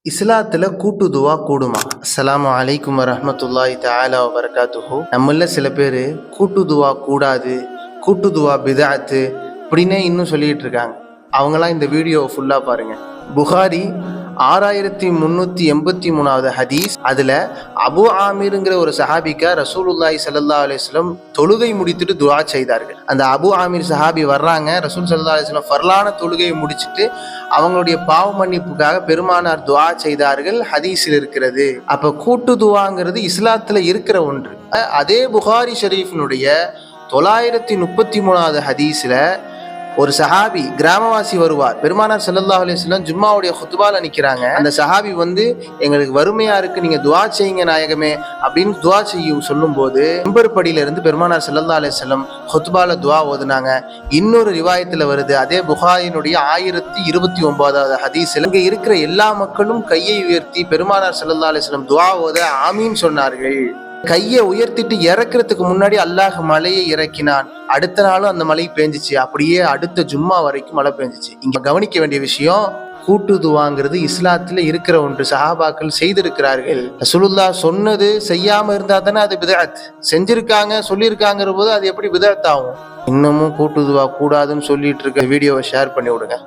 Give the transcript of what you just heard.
இஸ்லாத்துல கூட்டு துவா கூடுமா? அஸ்ஸலாமு அலைக்கும் வரஹ்மத்துல்லாஹி தஆலா வபரகாத்துஹு. நம்மள சில பேர் கூட்டு துவா கூடாது, கூட்டு துவா பிதஅத்து இப்படின்னே இன்னும் சொல்லிட்டு இருக்காங்க. அவங்களாம் இந்த வீடியோவை ஃபுல்லா பாருங்க. புகாரி 6383வது ஹதீஸ். அதுல அபு ஆமீருங்கிற ஒரு சஹாபிக்க ரசூலுல்லாஹி ஸல்லல்லாஹு அலைஹி வஸல்லம் தொழுகை முடித்துட்டு துஆ செய்தார்கள். அந்த அபு ஆமீர் சஹாபி வர்றாங்க, ரசூல் ஸல்லல்லாஹு அலைஹி வஸல்லம் ஃபர்லான தொழுகையை முடிச்சுட்டு அவங்களுடைய பாவ மன்னிப்புக்காக பெருமானார் துஆ செய்தார்கள். ஹதீஸில் இருக்கிறது. அப்ப கூட்டு துஆங்கிறது இஸ்லாத்துல இருக்கிற ஒன்று. அதே புகாரி ஷரீஃபினுடைய 933வது ஹதீஸ்ல ஒரு சஹாபி கிராமவாசி வருவார். பெருமானார் ஸல்லல்லாஹு அலைஹி வஸல்லம் ஜும்மாவுடைய குத்பால நிக்கிறாங்க. அந்த சஹாபி வந்து எங்களுக்கு வறுமையா இருக்கு, நீங்க துஆ செய்யுங்க நாயகமே அப்படின்னு துஆ செய்ய சொல்லும் போது மிம்பர் படியில இருந்து பெருமானார் ஸல்லல்லாஹு அலைஹி வஸல்லம் குத்பால துஆ ஓதுனாங்க. இன்னொரு ரிவாயத்துல வருது, அதே புகாரினுடைய 1029வது ஹதீஸ்ல இங்க இருக்கிற எல்லா மக்களும் கையை உயர்த்தி பெருமானார் ஸல்லல்லாஹு அலைஹி வஸல்லம் துஆ ஓத ஆமீன் சொன்னார்கள். கையை உயர்த்திட்டு இறக்குறதுக்கு முன்னாடி அல்லாஹ் மழையை இறக்கினான். அடுத்த நாளும் அந்த மழை பெஞ்சிச்சு. அப்படியே அடுத்த ஜும்மா வரைக்கும் மழை பெஞ்சிச்சு. இங்க கவனிக்க வேண்டிய விஷயம், கூட்டு துவாங்கிறது இஸ்லாத்துல இருக்கிற ஒன்று. சஹாபாக்கள் செய்திருக்கிறார்கள். ரசூலுல்லாஹ் சொன்னது செய்யாம இருந்தா தானே அது பிதஅத். செஞ்சிருக்காங்க சொல்லியிருக்காங்கிற போது அது எப்படி பிதஅத் ஆகும்? இன்னமும் கூட்டு துவா கூடாதுன்னு சொல்லிட்டு இருக்க வீடியோவை ஷேர் பண்ணி விடுங்க.